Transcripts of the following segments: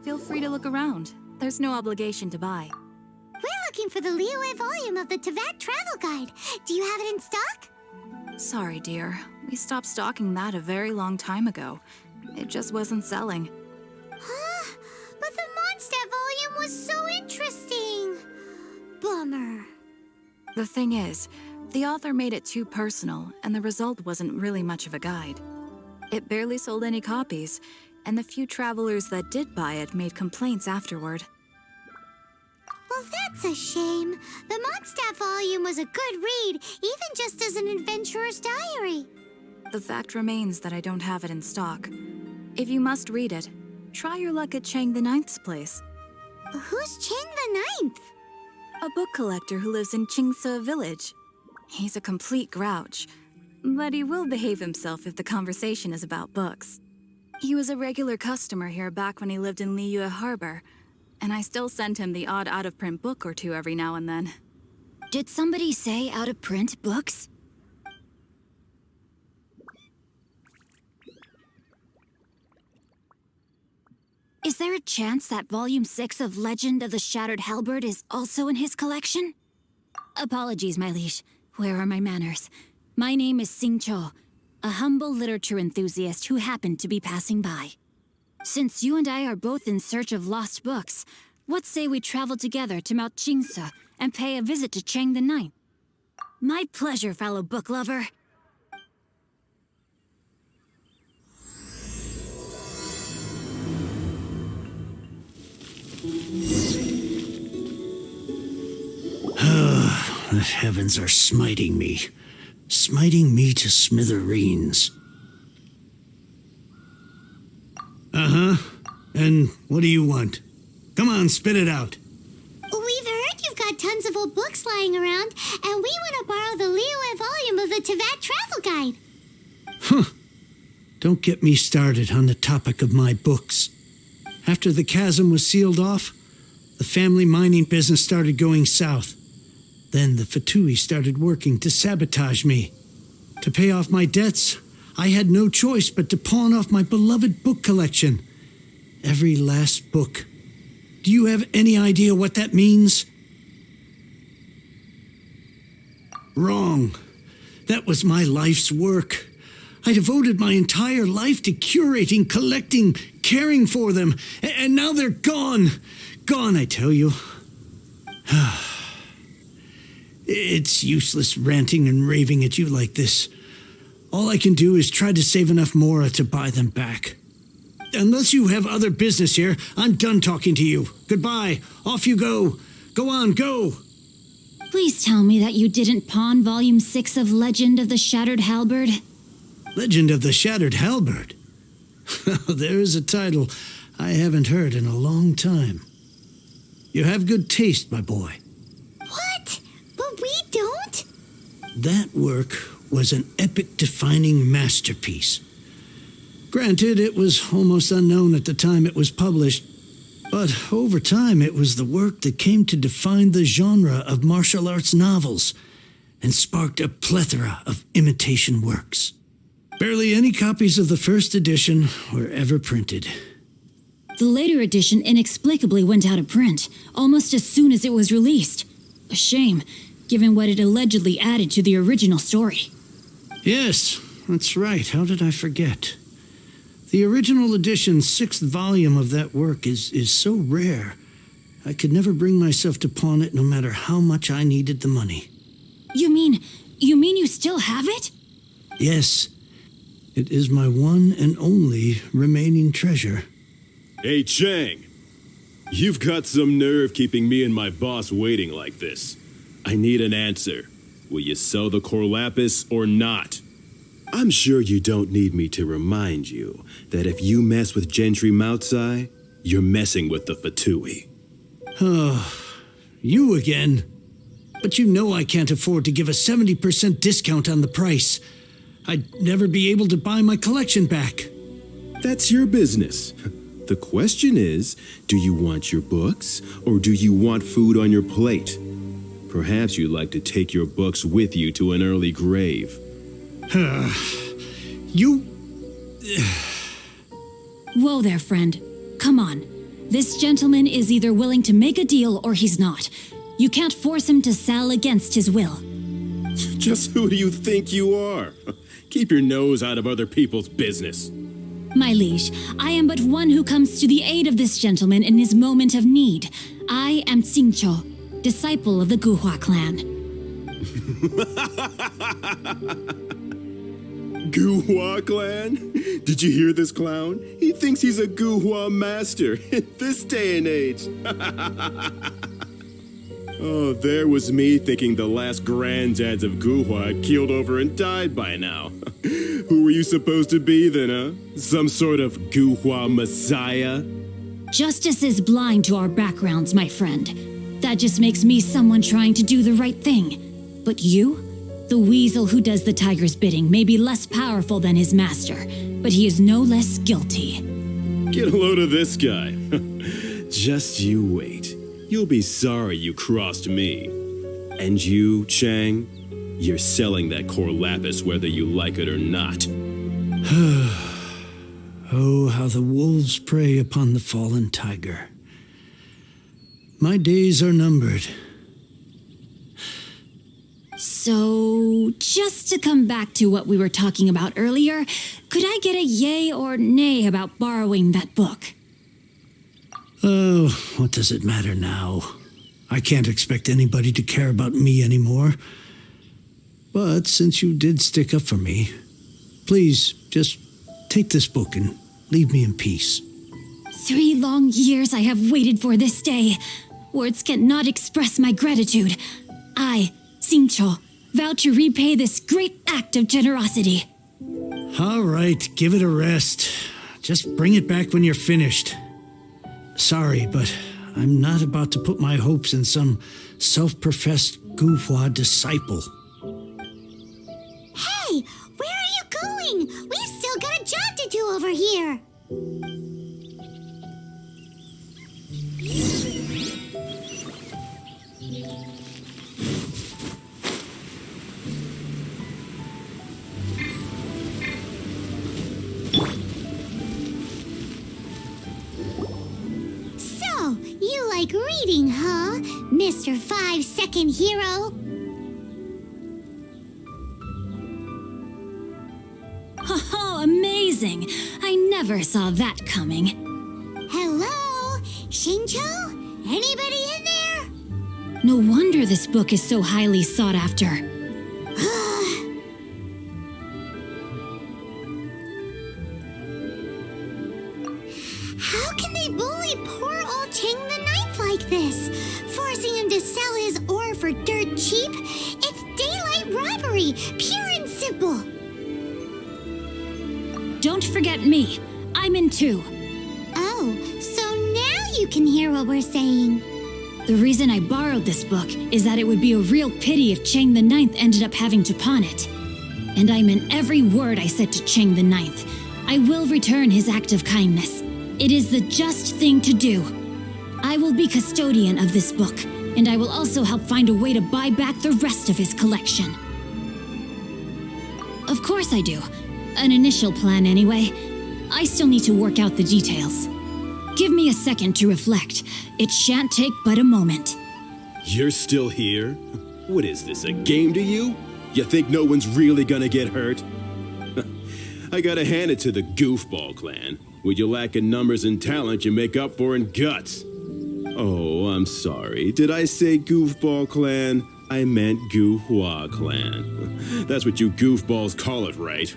Feel free to look around. There's no obligation to buy. We're looking for the Liyue volume of the Teyvat Travel Guide. Do you have it in stock? Sorry, dear. We stopped stocking that a very long time ago. It just wasn't selling. Huh? But the Mondstadt volume was so interesting. Bummer. The thing is, the author made it too personal, and the result wasn't really much of a guide. It barely sold any copies, and the few travelers that did buy it made complaints afterward. Well, that's a shame. The Mondstadt volume was a good read, even just as an adventurer's diary. The fact remains that I don't have it in stock. If you must read it, try your luck at Chang the Ninth's place. Who's Chang the Ninth? A book collector who lives in Qingse village. He's a complete grouch, but he will behave himself if the conversation is about books. He was a regular customer here back when he lived in Liyue Harbor, and I still send him the odd out-of-print book or two every now and then. Did somebody say out-of-print books? Is there a chance that Volume 6 of Legend of the Shattered Halberd is also in his collection? Apologies, my liege. Where are my manners? My name is Sing Cho, a humble literature enthusiast who happened to be passing by. Since you and I are both in search of lost books, what say we travel together to Mount Qingse and pay a visit to Chang the Ninth? My pleasure, fellow book lover. The heavens are smiting me to smithereens. And what do you want? Come on, spit it out. We've heard you've got tons of old books lying around, and we want to borrow the Liyue volume of the Teyvat Travel Guide. Don't get me started on the topic of my books. After the chasm was sealed off, the family mining business started going south. Then the Fatui started working to sabotage me. To pay off my debts, I had no choice but to pawn off my beloved book collection. Every last book. Do you have any idea what that means? Wrong. That was my life's work. I devoted my entire life to curating, collecting, caring for them, and now they're gone. Gone, I tell you. It's useless ranting and raving at you like this. All I can do is try to save enough Mora to buy them back. Unless you have other business here, I'm done talking to you. Goodbye. Off you go. Go on, go. Please tell me that you didn't pawn Volume 6 of Legend of the Shattered Halberd. Legend of the Shattered Halberd? There's a title I haven't heard in a long time. You have good taste, my boy. What? But we don't? That work was an epic-defining masterpiece. Granted, it was almost unknown at the time it was published, but over time it was the work that came to define the genre of martial arts novels and sparked a plethora of imitation works. Barely any copies of the first edition were ever printed. The later edition inexplicably went out of print, almost as soon as it was released. A shame, given what it allegedly added to the original story. Yes, that's right. How did I forget? The original edition's 6th volume of that work is so rare, I could never bring myself to pawn it no matter how much I needed the money. You mean you still have it? Yes. It is my one and only remaining treasure. Hey, Chang. You've got some nerve keeping me and my boss waiting like this. I need an answer. Will you sell the core lapis or not? I'm sure you don't need me to remind you that if you mess with Gentry Moutsai, you're messing with the Fatui. Oh, you again. But you know I can't afford to give a 70% discount on the price. I'd never be able to buy my collection back. That's your business. The question is, do you want your books or do you want food on your plate? Perhaps you'd like to take your books with you to an early grave. You... Whoa there, friend. Come on. This gentleman is either willing to make a deal or he's not. You can't force him to sell against his will. Just who do you think you are? Keep your nose out of other people's business. My liege, I am but one who comes to the aid of this gentleman in his moment of need. I am Xingqiu, disciple of the Guhua clan. Guhua clan? Did you hear this clown? He thinks he's a Guhua master in this day and age. Oh, there was me thinking the last granddads of Guhua had keeled over and died by now. Who were you supposed to be then, huh? Some sort of Guhua messiah? Justice is blind to our backgrounds, my friend. That just makes me someone trying to do the right thing. But you? The weasel who does the tiger's bidding may be less powerful than his master, but he is no less guilty. Get a load of this guy. Just you wait. You'll be sorry you crossed me. And you, Chang, you're selling that core lapis whether you like it or not. Oh, how the wolves prey upon the fallen tiger. My days are numbered. So, just to come back to what we were talking about earlier, could I get a yay or nay about borrowing that book? Oh, what does it matter now? I can't expect anybody to care about me anymore. But since you did stick up for me, please just take this book and leave me in peace. 3 long years I have waited for this day. Words cannot express my gratitude. I, Xingqiu, vow to repay this great act of generosity. All right, give it a rest. Just bring it back when you're finished. Sorry, but I'm not about to put my hopes in some self-professed Guhua disciple. Hey, where are you going? We've still got a job to do over here. So, you like reading, huh, Mr. 5-second hero? Oh, amazing! I never saw that coming. Hello? Xingqiu? Anybody in there? No wonder this book is so highly sought after. How can they bully poor old Chang the Ninth like this? Forcing him to sell his ore for dirt cheap? It's daylight robbery, pure and simple. Don't forget me. I'm in too. Oh, so now you can hear what we're saying. The reason I borrowed this book is that it would be a real pity if Chang the Ninth ended up having to pawn it. And I meant every word I said to Chang the Ninth. I will return his act of kindness. It is the just thing to do. I will be custodian of this book, and I will also help find a way to buy back the rest of his collection. Of course I do. An initial plan anyway. I still need to work out the details. Give me a second to reflect. It shan't take but a moment. You're still here? What is this, a game to you? You think no one's really gonna get hurt? I gotta hand it to the Goofball clan. What you lack in numbers and talent, you make up for in guts. Oh, I'm sorry. Did I say Goofball clan? I meant Guhua clan. That's what you goofballs call it, right?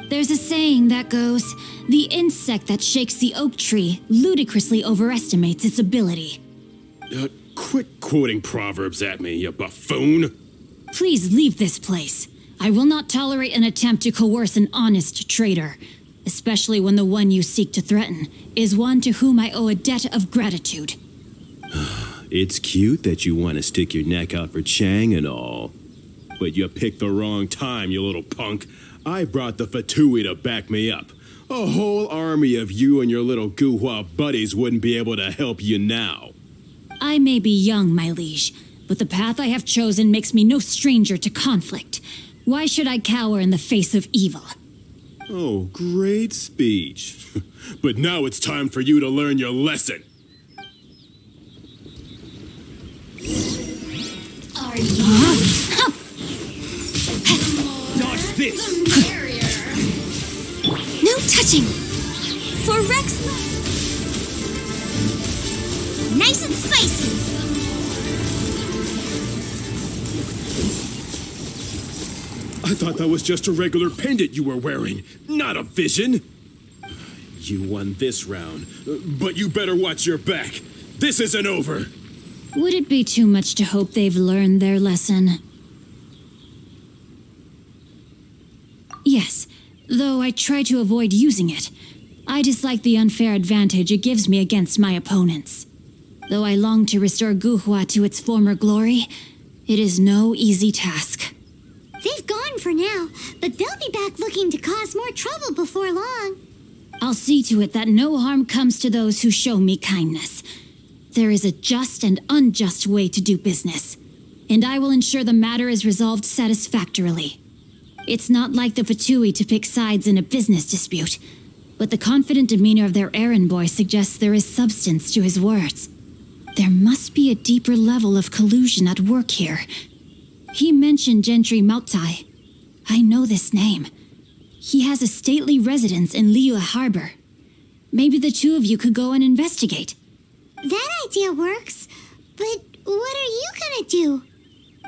There's a saying that goes, the insect that shakes the oak tree ludicrously overestimates its ability. Quit quoting proverbs at me, you buffoon. Please leave this place. I will not tolerate an attempt to coerce an honest trader, especially when the one you seek to threaten is one to whom I owe a debt of gratitude. It's cute that you want to stick your neck out for Chang and all. But you picked the wrong time, you little punk. I brought the Fatui to back me up. A whole army of you and your little Guhua buddies wouldn't be able to help you now. I may be young, my liege, but the path I have chosen makes me no stranger to conflict. Why should I cower in the face of evil? Oh, great speech. But now it's time for you to learn your lesson. Are you? Dodge this! No touching! For Rex, Nice and spicy. I thought that was just a regular pendant you were wearing, not a vision. You won this round, but you better watch your back. This isn't over. Would it be too much to hope they've learned their lesson? Yes, though I try to avoid using it. I dislike the unfair advantage it gives me against my opponents. Though I long to restore Guhua to its former glory, it is no easy task. They've gone for now, but they'll be back looking to cause more trouble before long. I'll see to it that no harm comes to those who show me kindness. There is a just and unjust way to do business, and I will ensure the matter is resolved satisfactorily. It's not like the Fatui to pick sides in a business dispute, but the confident demeanor of their errand boy suggests there is substance to his words. There must be a deeper level of collusion at work here. He mentioned Gentry Mautai. I know this name. He has a stately residence in Liyue Harbor. Maybe the two of you could go and investigate. That idea works, but what are you gonna do?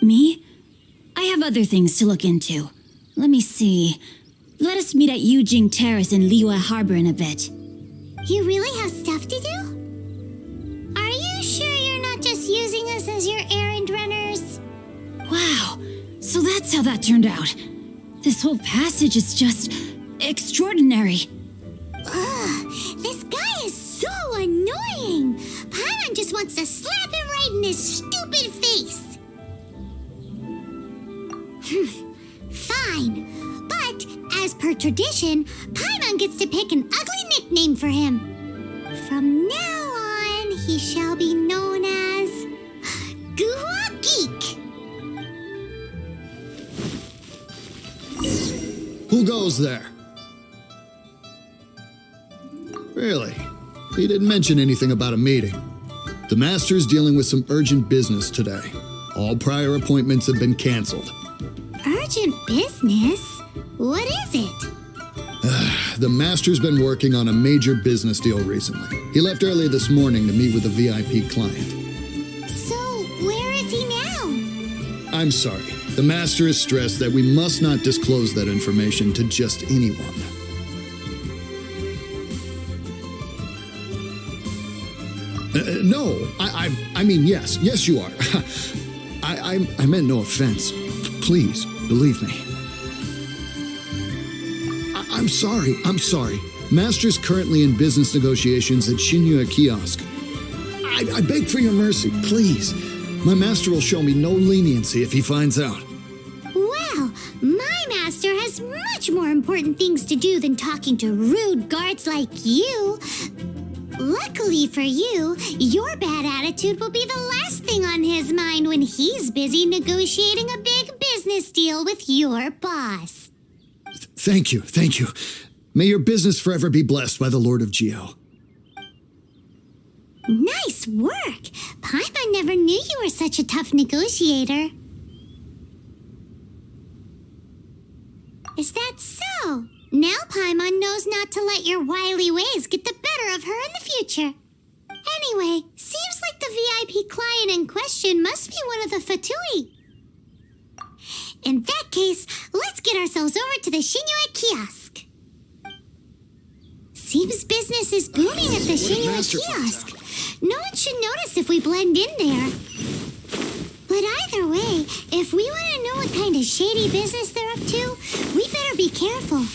Me? I have other things to look into. Let me see. Let us meet at Yujing Terrace in Liyue Harbor in a bit. You really have stuff to do? Are you sure you're not just using us as your errand runners? Wow, so that's how that turned out. This whole passage is just extraordinary. Ugh, this guy is so annoying. Paimon just wants to slap him right in his stupid face. Fine, but as per tradition, Paimon gets to pick an ugly nickname for him. From now on, he shall be known as Guhua Geek. Who goes there? Really? He didn't mention anything about a meeting. The Master's dealing with some urgent business today. All prior appointments have been canceled. Urgent business? What is it? The Master's been working on a major business deal recently. He left early this morning to meet with a VIP client. So, where is he now? I'm sorry. The Master is stressed that we must not disclose that information to just anyone. No, I mean, yes, you are. I meant no offense. Please, believe me. I'm sorry. Master's currently in business negotiations at Shinya Kiosk. I beg for your mercy, please. My master will show me no leniency if he finds out. Well, my master has much more important things to do than talking to rude guards like you. Luckily for you, your bad attitude will be the last thing on his mind when he's busy negotiating a big business deal with your boss. Thank you. May your business forever be blessed by the Lord of Geo. Nice work! Paimon never knew you were such a tough negotiator. Is that so? Now Paimon knows not to let your wily ways get the better of her in the future. Anyway, seems like the VIP client in question must be one of the Fatui. In that case, let's get ourselves over to the Shinya Kiosk. Seems business is booming at the Shinya Kiosk. No one should notice if we blend in there. But either way, if we want to know what kind of shady business they're up to, we better be careful.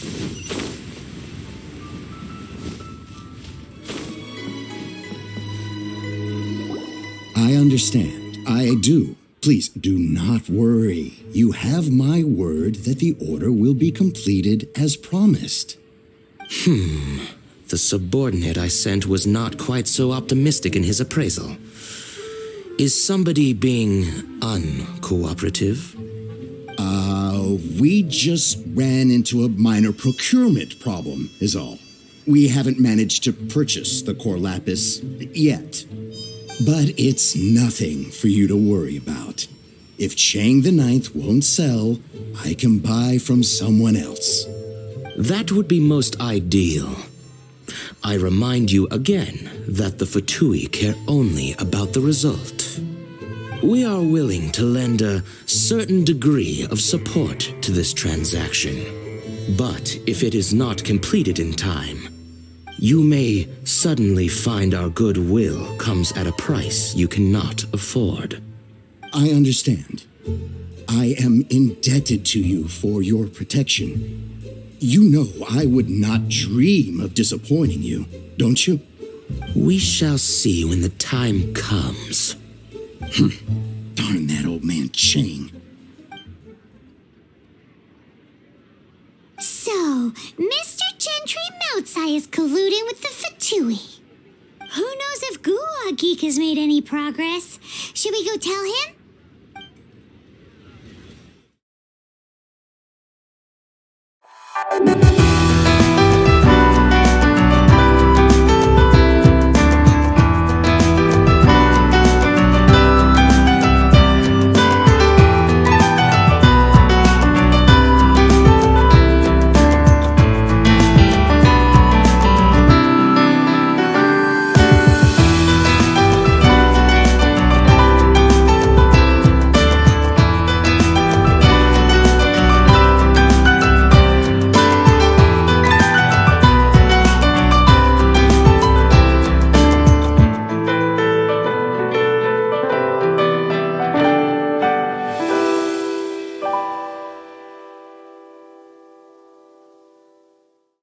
I understand. I do. Please do not worry. You have my word that the order will be completed as promised. The subordinate I sent was not quite so optimistic in his appraisal. Is somebody being uncooperative? We just ran into a minor procurement problem, is all. We haven't managed to purchase the core lapis yet. But it's nothing for you to worry about. If Chang the Ninth won't sell, I can buy from someone else. That would be most ideal. I remind you again that the Fatui care only about the result. We are willing to lend a certain degree of support to this transaction. But if it is not completed in time, you may suddenly find our goodwill comes at a price you cannot afford. I understand. I am indebted to you for your protection. You know I would not dream of disappointing you, don't you? We shall see when the time comes. Darn that old man Chang. So, Mr. Gentry Moutsai is colluding with the Fatui. Who knows if Gulag Geek has made any progress? Should we go tell him?